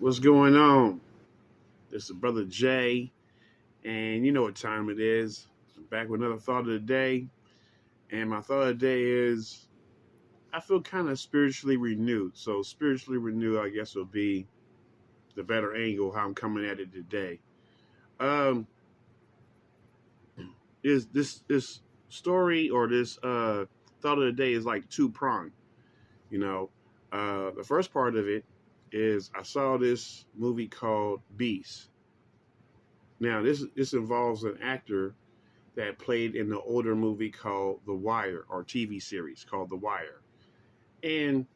What's going on? This is Brother Jay, and you know what time it is. I'm back with another thought of the day, and my thought of the day is I feel kind of spiritually renewed. So, spiritually renewed, I guess, will be the better angle how I'm coming at it today. Um, is this story or this thought of the day is like two pronged. You know, the first part of it is I saw this movie called Beast. Now, this involves an actor that played in the older movie called The Wire, or TV series called The Wire. And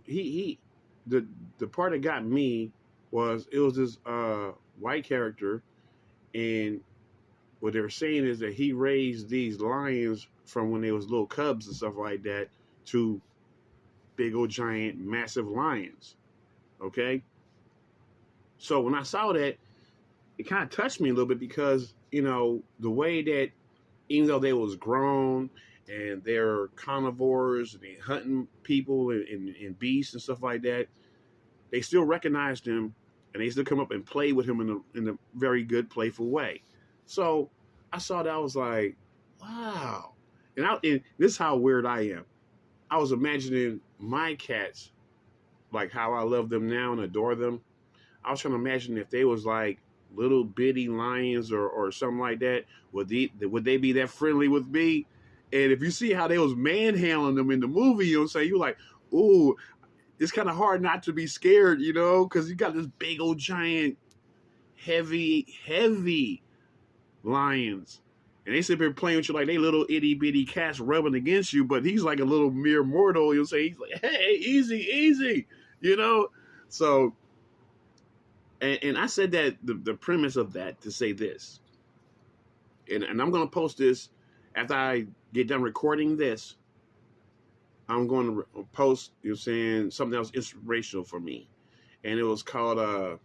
he the part that got me was it was this white character, and what they were saying is that he raised these lions from when they was little cubs and stuff like that to big old giant massive lions. Okay, so when I saw that, it kind of touched me a little bit because the way that even though they was grown and they're carnivores and they hunting people and beasts and stuff like that, they still recognized him and they still come up and play with him in a very good playful way. So I saw that, I was like, wow. And this is how weird I am. I was imagining my cats, like how I love them now and adore them. I was trying to imagine if they was like little bitty lions or something like that, would they be that friendly with me? And if you see how they was manhandling them in the movie, you know what I'm saying? You're like, ooh, it's kind of hard not to be scared, because you got this big old giant, heavy lions. And they sit there playing with you like they little itty bitty cats rubbing against you, but he's like a little mere mortal, you'll say. He's like, hey, easy, So, and I said that the premise of that to say this, and I'm going to post this after I get done recording this. I'm going to post, something that was inspirational for me, and it was called what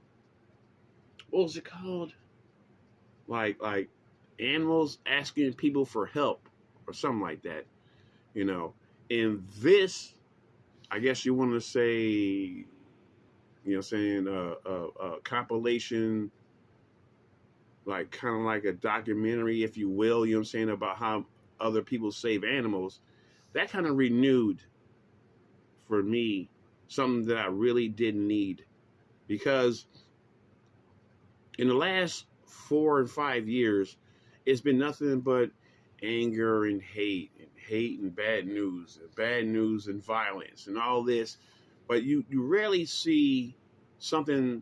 was it called? Like animals asking people for help or something like that, And this, I guess you want to say, compilation, like kind of like a documentary, if you will, about how other people save animals. That kind of renewed for me something that I really didn't need, because in the last 4 and 5 years, it's been nothing but anger and hate and bad news and violence and all this. But you rarely see something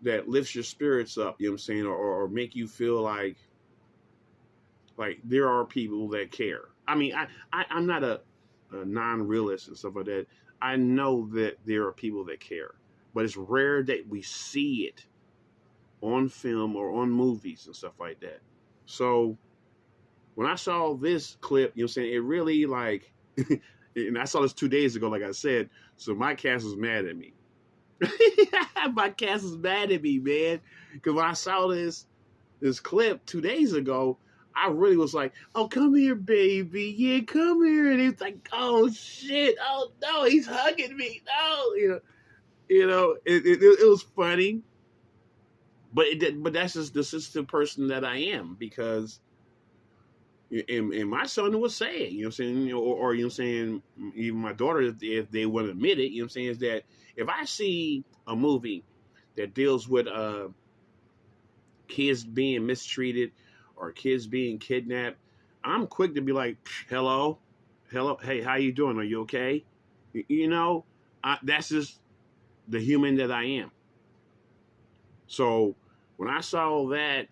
that lifts your spirits up, or make you feel like there are people that care. I mean, I'm not a non-realist and stuff like that. I know that there are people that care, but it's rare that we see it on film or on movies and stuff like that. So when I saw this clip, it really and I saw this 2 days ago, like I said, so my cast was mad at me. My cast was mad at me, man. Because when I saw this clip 2 days ago, I really was like, oh, come here, baby. Yeah, come here. And he's like, oh, shit. Oh, no, he's hugging me. No, it was funny. But that's just the sensitive person that I am, because and my son would say it, or even my daughter, if they would admit it, is that if I see a movie that deals with kids being mistreated or kids being kidnapped, I'm quick to be like, hello, hey, how you doing? Are you okay? That's just the human that I am. So when I saw that,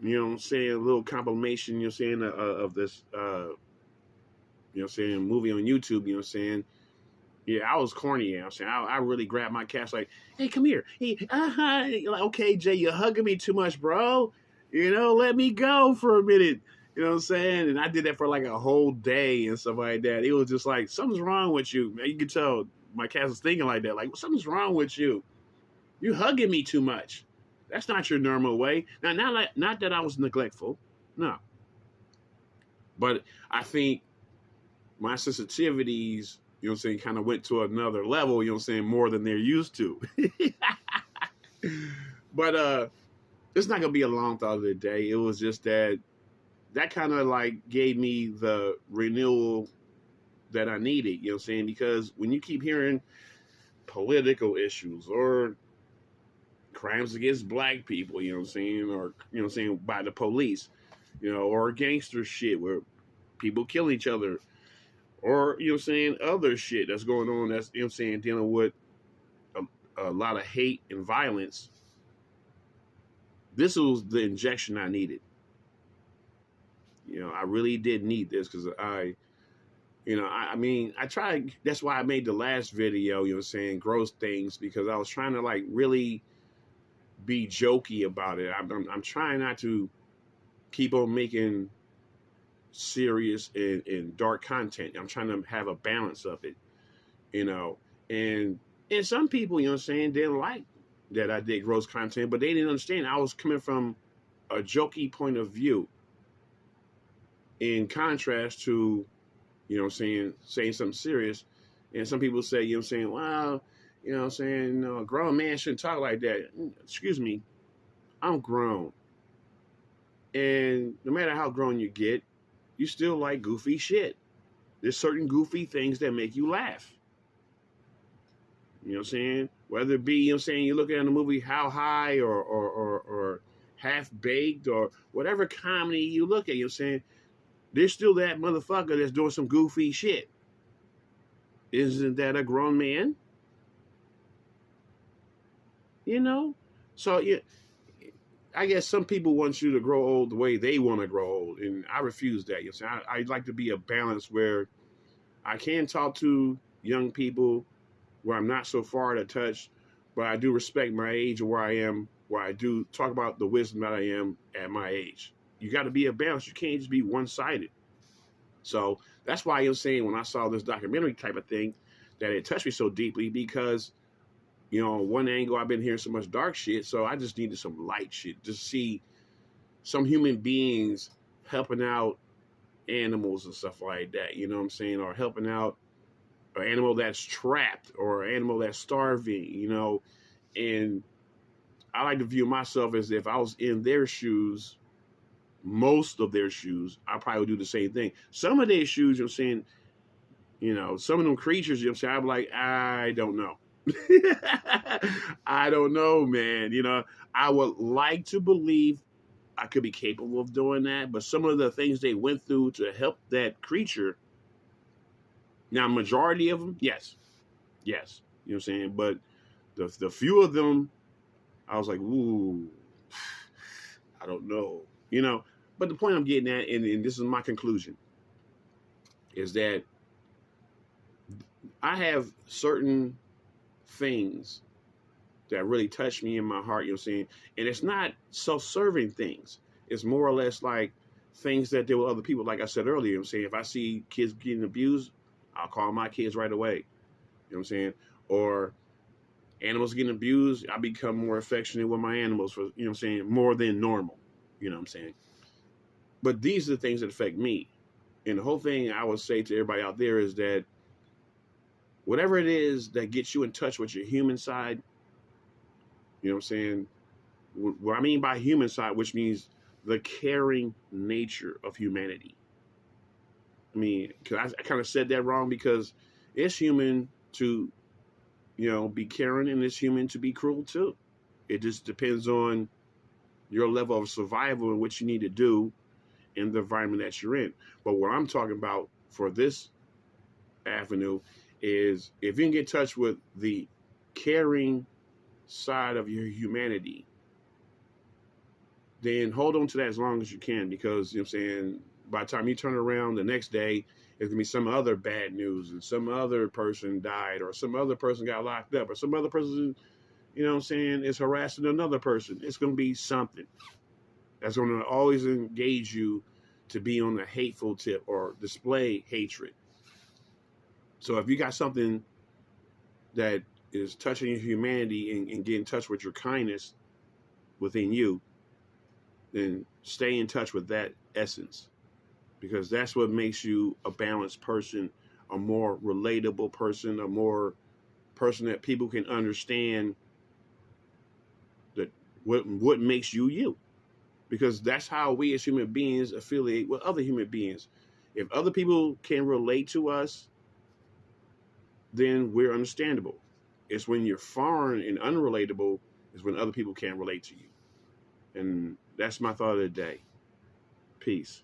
a little compilation, of this, movie on YouTube, yeah, I was corny, I really grabbed my cast like, hey, come here. Hey, like, okay, Jay, you're hugging me too much, bro. Let me go for a minute. And I did that for like a whole day and stuff like that. It was just like, something's wrong with you. You could tell my cast was thinking like that, like, something's wrong with you. You hugging me too much. That's not your normal way. Now, not that I was neglectful, no. But I think my sensitivities you know what I'm saying, kind of went to another level, you know what I'm saying, more than they're used to. But it's not gonna be a long thought of the day. It was just that kind of like gave me the renewal that I needed, you know what I'm saying? Because when you keep hearing political issues or crimes against black people, you know what I'm saying, or you know what I'm saying, by the police, you know, or gangster shit where people kill each other, or you know what I'm saying, other shit that's going on that's, you know what I'm saying, dealing with a lot of hate and violence. This was the injection I needed. You know, I really did need this because I mean, I tried. That's why I made the last video, you know what I'm saying, gross things, because I was trying to like really be jokey about it. I'm trying not to keep on making serious and dark content. I'm trying to have a balance of it, you know. And some people, you know what I'm saying, didn't like that I did gross content, but they didn't understand I was coming from a jokey point of view in contrast to, you know what I'm saying something serious. And some people say, you know what I'm saying, well, you know what I'm saying, no, a grown man shouldn't talk like that. Excuse me, I'm grown. And no matter how grown you get, you still like goofy shit. There's certain goofy things that make you laugh. You know what I'm saying? Whether it be, you know what I'm saying, you're looking at a movie How High or Half Baked or whatever comedy you look at, you know what I'm saying? There's still that motherfucker that's doing some goofy shit. Isn't that a grown man? You know? So, yeah, I guess some people want you to grow old the way they want to grow old, and I refuse that. You know, I'd like to be a balance where I can talk to young people where I'm not so far to touch, but I do respect my age and where I am, where I do talk about the wisdom that I am at my age. You got to be a balance. You can't just be one-sided. So that's why you're saying when I saw this documentary type of thing, that it touched me so deeply because, you know, on one angle, I've been hearing so much dark shit, so I just needed some light shit to see some human beings helping out animals and stuff like that, you know what I'm saying, or helping out an animal that's trapped or an animal that's starving, you know. And I like to view myself as if I was in their shoes, most of their shoes, I probably would do the same thing. Some of their shoes, you know what I'm saying, you know, some of them creatures, you know what I'm saying, I'm like, I don't know. I don't know, man. You know, I would like to believe I could be capable of doing that, but some of the things they went through to help that creature, now majority of them, yes, you know what I'm saying, but the few of them, I was like, ooh, I don't know, you know. But the point I'm getting at, and this is my conclusion, is that I have certain things that really touch me in my heart, you know what I'm saying? And it's not self-serving things. It's more or less like things that there were other people, like I said earlier, you know what I'm saying? If I see kids getting abused, I'll call my kids right away. You know what I'm saying? Or animals getting abused, I become more affectionate with my animals for, you know what I'm saying, more than normal. You know what I'm saying? But these are the things that affect me. And the whole thing I would say to everybody out there is that whatever it is that gets you in touch with your human side, you know what I'm saying? What I mean by human side, which means the caring nature of humanity. I mean, cause I kind of said that wrong because it's human to, you know, be caring, and it's human to be cruel too. It just depends on your level of survival and what you need to do in the environment that you're in. But what I'm talking about for this avenue is if you can get in touch with the caring side of your humanity, then hold on to that as long as you can, because, you know what I'm saying, by the time you turn around the next day, there's going to be some other bad news and some other person died or some other person got locked up or some other person, you know what I'm saying, is harassing another person. It's going to be something that's going to always engage you to be on the hateful tip or display hatred. So if you got something that is touching your humanity and get in touch with your kindness within you, then stay in touch with that essence, because that's what makes you a balanced person a more relatable person, a more person that people can understand that what makes you you. Because that's how we as human beings affiliate with other human beings. If other people can relate to us, then we're understandable. It's when you're foreign and unrelatable is when other people can't relate to you. And that's my thought of the day. Peace.